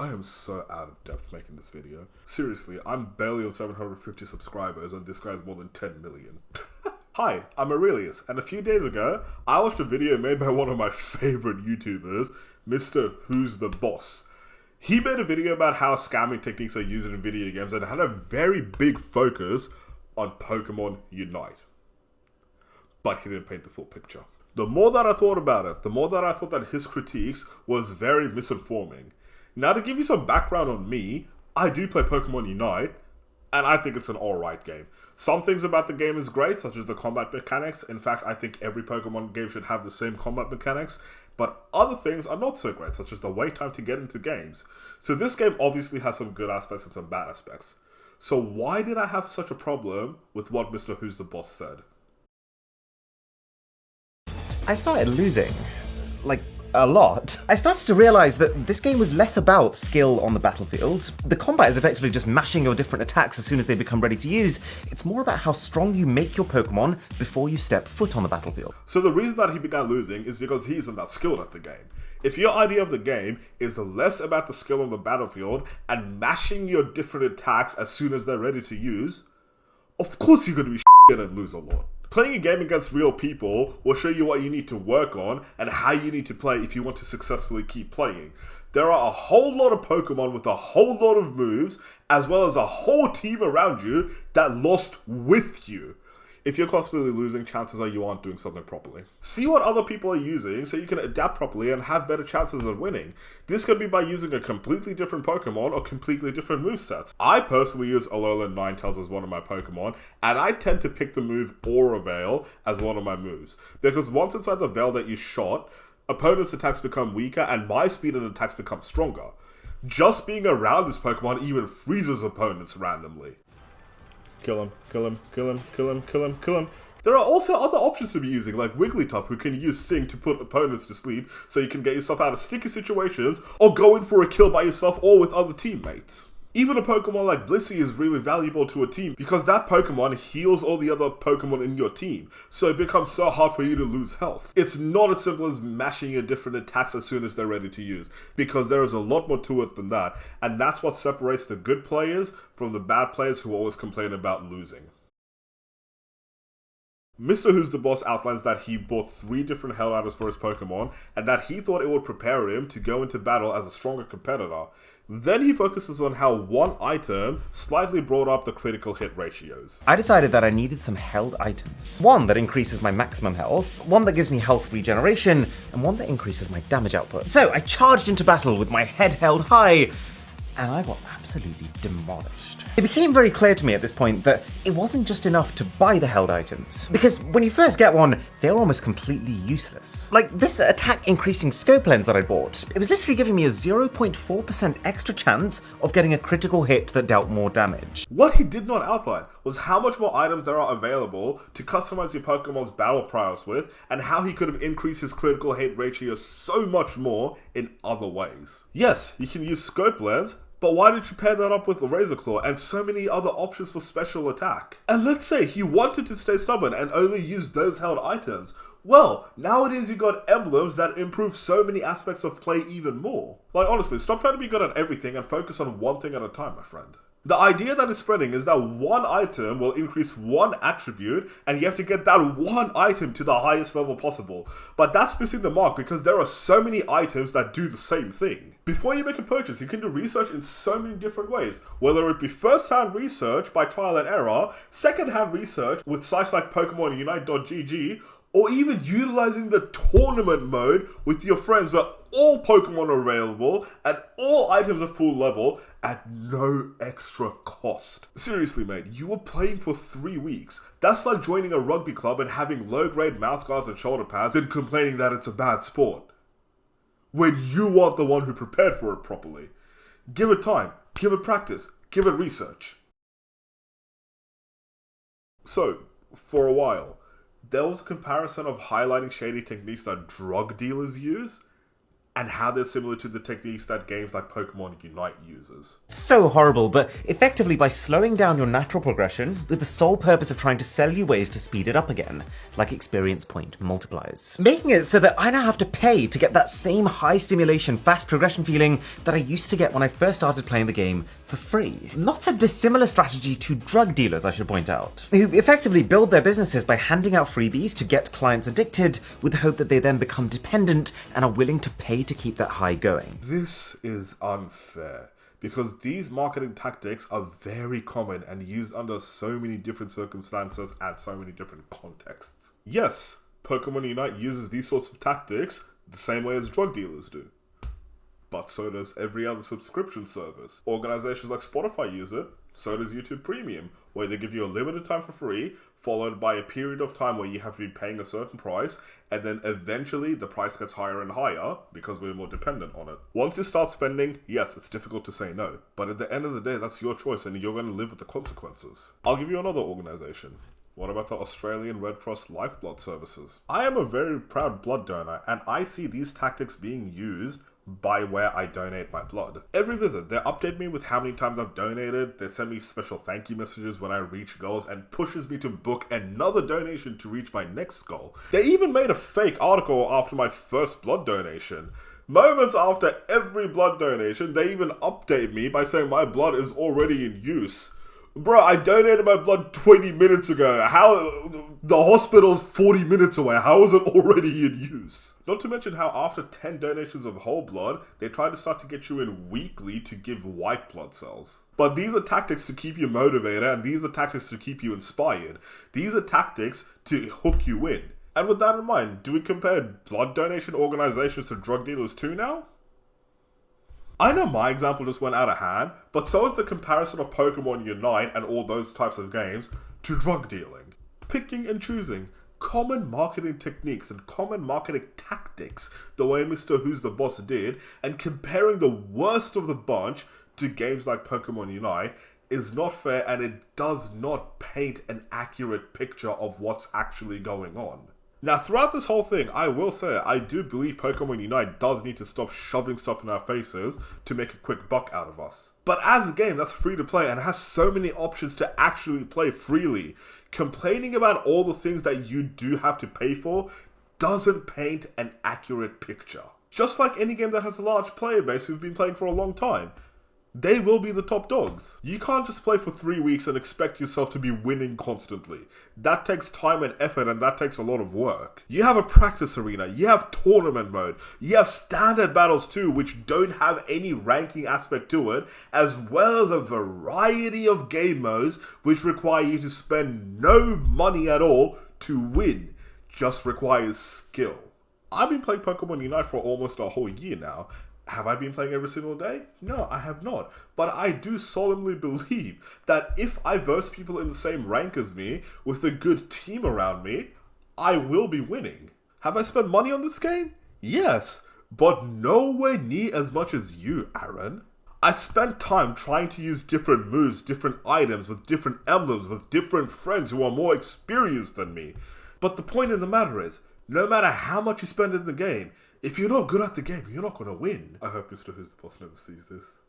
I am so out of depth making this video. Seriously, I'm barely on 750 subscribers and this guy's more than 10 million. Hi, I'm Mrwhostheboss, and a few days ago, I watched a video made by one of my favorite YouTubers, Mrwhostheboss. He made a video about how scamming techniques are used in video games and had a very big focus on Pokémon Unite. But he didn't paint the full picture. The more that I thought about it, the more that I thought that his critiques was very misinforming. Now, to give you some background on me, I do play Pokémon Unite, and I think it's an alright game. Some things about the game is great, such as the combat mechanics. In fact, I think every Pokémon game should have the same combat mechanics. But other things are not so great, such as the wait time to get into games. So this game obviously has some good aspects and some bad aspects. So why did I have such a problem with what Mrwhostheboss said? I started losing. Like, a lot. I started to realise that this game was less about skill on the battlefield. The combat is effectively just mashing your different attacks as soon as they become ready to use. It's more about how strong you make your Pokémon before you step foot on the battlefield. So the reason that he began losing is because he isn't that skilled at the game. If your idea of the game is less about the skill on the battlefield and mashing your different attacks as soon as they're ready to use, of course you're going to be shit and lose a lot. Playing a game against real people will show you what you need to work on and how you need to play if you want to successfully keep playing. There are a whole lot of Pokemon with a whole lot of moves, as well as a whole team around you that lost with you. If you're constantly losing, chances are you aren't doing something properly. See what other people are using so you can adapt properly and have better chances of winning. This could be by using a completely different Pokemon or completely different movesets. I personally use Alolan Ninetales as one of my Pokemon, and I tend to pick the move Aura Veil as one of my moves. Because once inside the veil that you shot, opponents' attacks become weaker and my speed and attacks become stronger. Just being around this Pokemon even freezes opponents randomly. Kill him, kill him, kill him, kill him, kill him, kill him. There are also other options to be using, like Wigglytuff, who can use Sing to put opponents to sleep so you can get yourself out of sticky situations, or go in for a kill by yourself or with other teammates. Even a Pokemon like Blissey is really valuable to a team because that Pokemon heals all the other Pokemon in your team, so it becomes so hard for you to lose health. It's not as simple as mashing your different attacks as soon as they're ready to use, because there is a lot more to it than that, and that's what separates the good players from the bad players who always complain about losing. Mrwhostheboss outlines that he bought 3 different Hell Items for his Pokemon, and that he thought it would prepare him to go into battle as a stronger competitor. Then he focuses on how one item slightly brought up the critical hit ratios. I decided that I needed some held items. One that increases my maximum health, one that gives me health regeneration, and one that increases my damage output. So I charged into battle with my head held high, and I got absolutely demolished. It became very clear to me at this point that it wasn't just enough to buy the held items, because when you first get one, they're almost completely useless. Like this attack increasing scope lens that I bought, it was literally giving me a 0.4% extra chance of getting a critical hit that dealt more damage. What he did not outline was how much more items there are available to customize your Pokemon's battle prowess with, and how he could have increased his critical hit ratio so much more in other ways. Yes, you can use scope lens, but why did you pair that up with the Razor Claw and so many other options for special attack? And let's say he wanted to stay stubborn and only use those held items. Well, nowadays you got emblems that improve so many aspects of play even more. Like honestly, stop trying to be good at everything and focus on one thing at a time, my friend. The idea that is spreading is that one item will increase one attribute and you have to get that one item to the highest level possible. But that's missing the mark because there are so many items that do the same thing. Before you make a purchase, you can do research in so many different ways. Whether it be first-hand research by trial and error, second-hand research with sites like PokemonUnite.gg, or even utilizing the tournament mode with your friends where all Pokemon are available and all items are full level at no extra cost. Seriously mate, you were playing for 3 weeks. That's like joining a rugby club and having low-grade mouthguards and shoulder pads and complaining that it's a bad sport, when you are the one who prepared for it properly. Give it time, give it practice, give it research. So, for a while, there was a comparison of highlighting shady techniques that drug dealers use, and how they're similar to the techniques that games like Pokémon Unite uses. So horrible, but effectively by slowing down your natural progression with the sole purpose of trying to sell you ways to speed it up again, like experience point multipliers. Making it so that I now have to pay to get that same high stimulation, fast progression feeling that I used to get when I first started playing the game for free. Not a dissimilar strategy to drug dealers, I should point out, who effectively build their businesses by handing out freebies to get clients addicted with the hope that they then become dependent and are willing to pay to keep that high going. This is unfair, because these marketing tactics are very common and used under so many different circumstances and so many different contexts. Yes, Pokémon Unite uses these sorts of tactics the same way as drug dealers do. But so does every other subscription service. Organizations like Spotify use it, so does YouTube Premium, where they give you a limited time for free, followed by a period of time where you have to be paying a certain price, and then eventually the price gets higher and higher because we're more dependent on it. Once you start spending, yes, it's difficult to say no, but at the end of the day, that's your choice and you're going to live with the consequences. I'll give you another organization. What about the Australian Red Cross Lifeblood Services? I am a very proud blood donor, and I see these tactics being used by where I donate my blood. Every visit, they update me with how many times I've donated, they send me special thank you messages when I reach goals, and pushes me to book another donation to reach my next goal. They even made a fake article after my first blood donation. Moments after every blood donation, they even update me by saying my blood is already in use. Bro, I donated my blood 20 minutes ago. The hospital's 40 minutes away. How is it already in use? Not to mention how after 10 donations of whole blood, they try to start to get you in weekly to give white blood cells. But these are tactics to keep you motivated, and these are tactics to keep you inspired. These are tactics to hook you in. And with that in mind, do we compare blood donation organizations to drug dealers too now? I know my example just went out of hand, but so is the comparison of Pokémon Unite and all those types of games to drug dealing. Picking and choosing common marketing techniques and common marketing tactics the way Mrwhostheboss did, and comparing the worst of the bunch to games like Pokémon Unite is not fair, and it does not paint an accurate picture of what's actually going on. Now, throughout this whole thing, I will say I do believe Pokémon Unite does need to stop shoving stuff in our faces to make a quick buck out of us. But as a game that's free to play and has so many options to actually play freely, complaining about all the things that you do have to pay for doesn't paint an accurate picture. Just like any game that has a large player base who've been playing for a long time, they will be the top dogs. You can't just play for 3 weeks and expect yourself to be winning constantly. That takes time and effort, and that takes a lot of work. You have a practice arena, you have tournament mode, you have standard battles too, which don't have any ranking aspect to it, as well as a variety of game modes which require you to spend no money at all to win. Just requires skill. I've been playing Pokémon Unite for almost a whole year now. Have I been playing every single day? No, I have not. But I do solemnly believe that if I verse people in the same rank as me, with a good team around me, I will be winning. Have I spent money on this game? Yes, but nowhere near as much as you, Aaron. I spent time trying to use different moves, different items, with different emblems, with different friends who are more experienced than me. But the point of the matter is, no matter how much you spend in the game, if you're not good at the game, you're not going to win. I hope Mrwhostheboss never sees this.